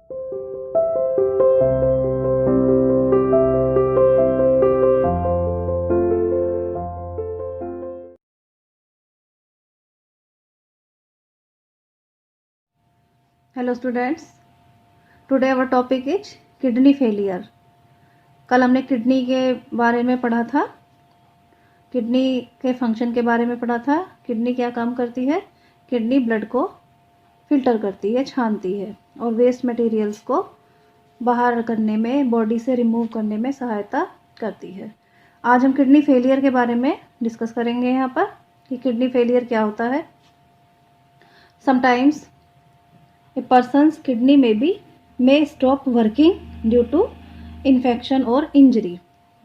Hello students, today our topic is kidney failure. कल हमने kidney के बारे में पढ़ा था, किडनी के फंक्शन के बारे में पढ़ा था। किडनी क्या काम करती है? किडनी ब्लड को फिल्टर करती है, छानती है और वेस्ट मटेरियल्स को बाहर करने में, बॉडी से रिमूव करने में सहायता करती है। आज हम किडनी फेलियर के बारे में डिस्कस करेंगे यहाँ पर कि किडनी फेलियर क्या होता है। Sometimes a person's kidney may stop working due to infection और injury।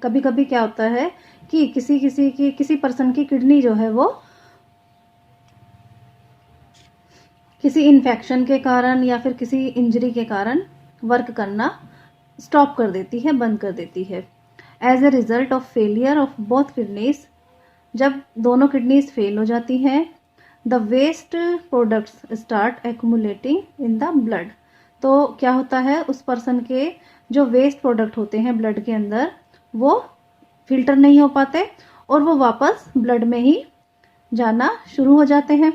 कभी कभी क्या होता है कि किसी पर्सन की किडनी जो है वो किसी इन्फेक्शन के कारण या फिर किसी इंजरी के कारण वर्क करना स्टॉप कर देती है, बंद कर देती है। As a result of failure of both kidneys, जब दोनों किडनीज फेल हो जाती हैं, the waste products start accumulating in the blood. तो क्या होता है, उस पर्सन के जो वेस्ट प्रोडक्ट होते हैं ब्लड के अंदर, वो फिल्टर नहीं हो पाते और वो वापस ब्लड में ही जाना शुरू हो जाते हैं।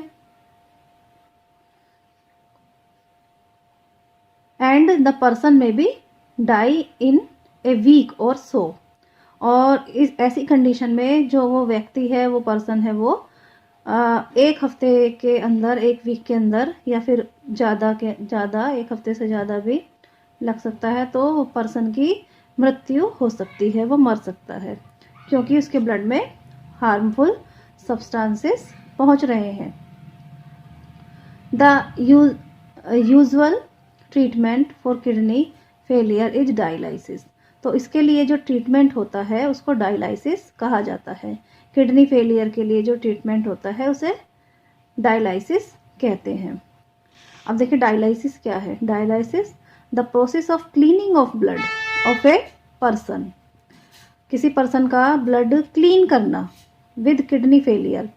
एंड द पर्सन में B die in a week और सो। और इस ऐसी कंडीशन में जो वो व्यक्ति है, वो पर्सन है, वो एक हफ्ते के अंदर, एक वीक के अंदर या फिर ज़्यादा एक हफ्ते से ज़्यादा भी लग सकता है, तो पर्सन की मृत्यु हो सकती है, वो मर सकता है, क्योंकि उसके ब्लड में हार्मफुल सब्सटेंसेस पहुंच रहे हैं। The usual treatment for kidney failure is dialysis. तो इसके लिए जो ट्रीटमेंट होता है उसको डायलिसिस कहा जाता है। किडनी फेलियर के लिए जो ट्रीटमेंट होता है उसे डायलिसिस कहते हैं। अब देखिए डायलिसिस क्या है। Dialysis the process of cleaning of blood of a person. किसी पर्सन का ब्लड क्लीन करना विद किडनी फेलियर।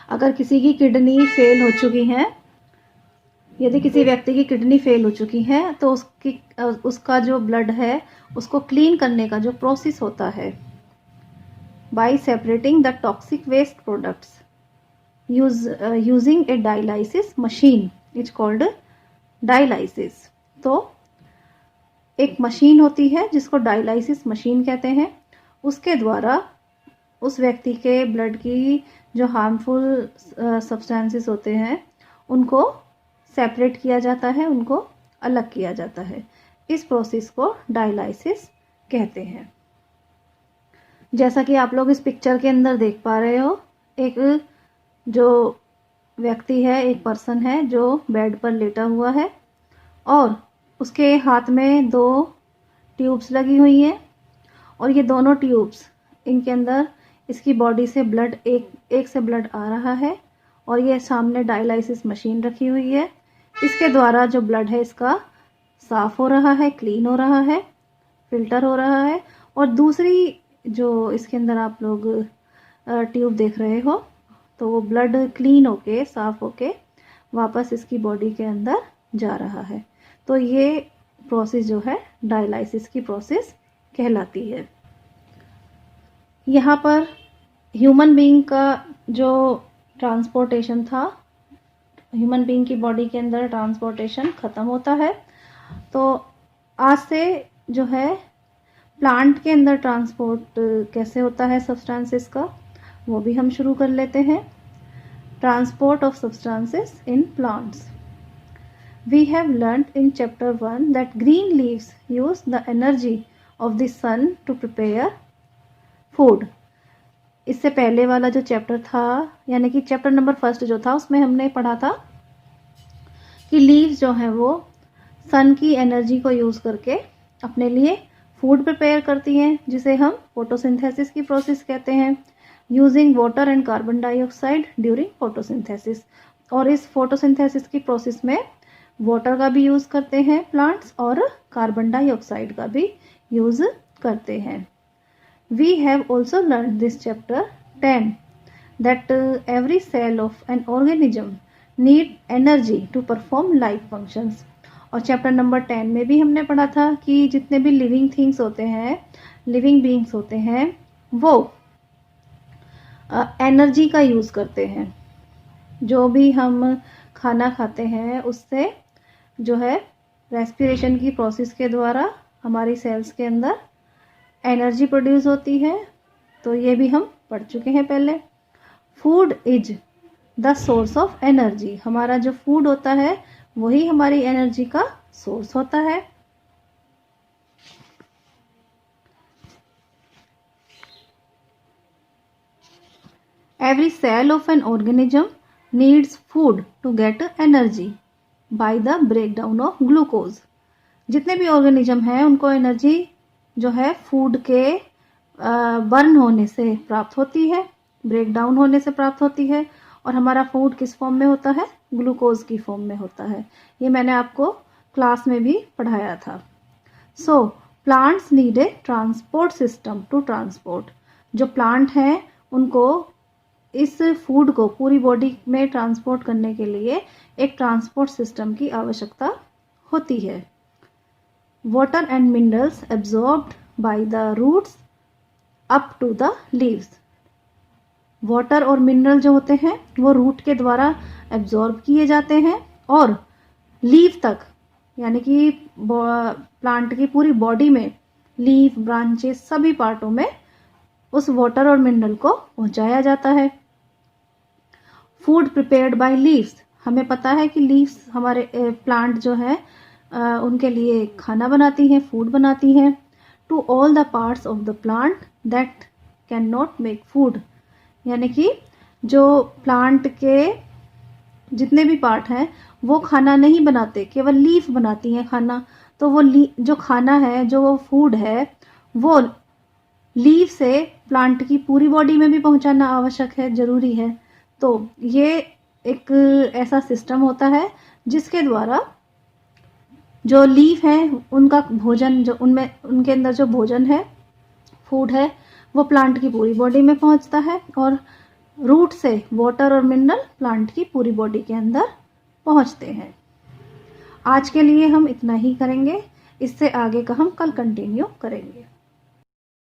अगर किसी की किडनी फेल हो चुकी है, यदि किसी व्यक्ति की किडनी फेल हो चुकी है, तो उसका जो ब्लड है उसको क्लीन करने का जो प्रोसेस होता है, by separating the toxic waste products using a dialysis machine, it's called dialysis। तो एक मशीन होती है जिसको डायलाइसिस मशीन कहते हैं। उसके द्वारा उस व्यक्ति के ब्लड की जो हार्मफुल सब्सटेंसेस होते हैं उनको सेपरेट किया जाता है, उनको अलग किया जाता है। इस प्रोसेस को डायलाइसिस कहते हैं। जैसा कि आप लोग इस पिक्चर के अंदर देख पा रहे हो, एक जो व्यक्ति है, एक पर्सन है जो बेड पर लेटा हुआ है और उसके हाथ में 2 ट्यूब्स लगी हुई हैं और ये दोनों ट्यूब्स, इनके अंदर इसकी बॉडी से ब्लड एक से ब्लड आ रहा है और ये सामने डायलाइसिस मशीन रखी हुई है। इसके द्वारा जो ब्लड है इसका साफ हो रहा है, क्लीन हो रहा है, फिल्टर हो रहा है। और दूसरी जो इसके अंदर आप लोग ट्यूब देख रहे हो, तो वो ब्लड क्लीन होके, साफ होके वापस इसकी बॉडी के अंदर जा रहा है। तो ये प्रोसेस जो है डायलाइसिस की प्रोसेस कहलाती है। यहाँ पर ह्यूमन बीइंग का जो ट्रांसपोर्टेशन था, ह्यूमन बीइंग की बॉडी के अंदर ट्रांसपोर्टेशन ख़त्म होता है। तो आज से जो है प्लांट के अंदर ट्रांसपोर्ट कैसे होता है सब्सटेंसेस का, वो भी हम शुरू कर लेते हैं। Transport of substances in plants. We have learned in chapter 1 that green leaves use the energy of the sun to prepare food. इससे पहले वाला जो चैप्टर था, यानी कि चैप्टर नंबर 1 जो था, उसमें हमने पढ़ा था कि लीव्स जो है वो सन की एनर्जी को यूज करके अपने लिए फूड प्रिपेयर करती हैं, जिसे हम फोटोसिंथेसिस की प्रोसेस कहते हैं, using water and carbon dioxide during photosynthesis. और इस फोटोसिंथेसिस की प्रोसेस में वाटर का भी यूज़ करते हैं प्लांट्स और कार्बन डाइऑक्साइड का भी यूज़ करते हैं। We have also learn this chapter 10 that every cell of an organism need energy to perform life functions। और चैप्टर नंबर 10 में भी हमने पढ़ा था कि जितने भी लिविंग थिंग्स होते हैं, लिविंग बीइंग्स होते हैं, वो एनर्जी का यूज़ करते हैं। जो भी हम खाना खाते हैं उससे जो है रेस्पिरेशन की प्रोसेस के द्वारा हमारी सेल्स के अंदर एनर्जी प्रोड्यूस होती है। तो ये भी हम पढ़ चुके हैं पहले। Food is the source of energy. हमारा जो फूड होता है वही हमारी एनर्जी का सोर्स होता है। Every cell of an organism needs food to get energy by the breakdown of glucose. जितने भी ऑर्गेनिज्म हैं उनको एनर्जी जो है फूड के बर्न होने से प्राप्त होती है, ब्रेकडाउन होने से प्राप्त होती है। और हमारा फूड किस फॉर्म में होता है? ग्लूकोज की फॉर्म में होता है। ये मैंने आपको क्लास में भी पढ़ाया था। So plants need a transport system to transport. जो प्लांट हैं उनको इस फूड को पूरी बॉडी में ट्रांसपोर्ट करने के लिए एक ट्रांसपोर्ट सिस्टम की आवश्यकता होती है। Water and minerals absorbed by the roots up to the leaves. Water और मिनरल जो होते हैं वो रूट के द्वारा एब्जॉर्ब किए जाते हैं और लीव तक, यानी कि प्लांट की पूरी बॉडी में लीफ, ब्रांचेस, सभी पार्टों में उस वाटर और मिनरल को पहुंचाया जाता है। Food prepared by leaves. हमें पता है कि लीव्स हमारे प्लांट जो है उनके लिए खाना बनाती हैं, फूड बनाती हैं। To all the parts of the plant that can not make food. यानी कि जो प्लांट के जितने भी पार्ट हैं वो खाना नहीं बनाते, केवल लीफ बनाती हैं खाना। तो वो जो खाना है, जो वो फूड है, वो लीफ से प्लांट की पूरी बॉडी में भी पहुंचाना आवश्यक है, जरूरी है। तो ये एक ऐसा सिस्टम होता है जिसके द्वारा जो लीफ है उनका भोजन, जो उनमें उनके अंदर जो भोजन है, फूड है, वो प्लांट की पूरी बॉडी में पहुंचता है और रूट से वाटर और मिनरल प्लांट की पूरी बॉडी के अंदर पहुंचते हैं। आज के लिए हम इतना ही करेंगे, इससे आगे का हम कल कंटिन्यू करेंगे।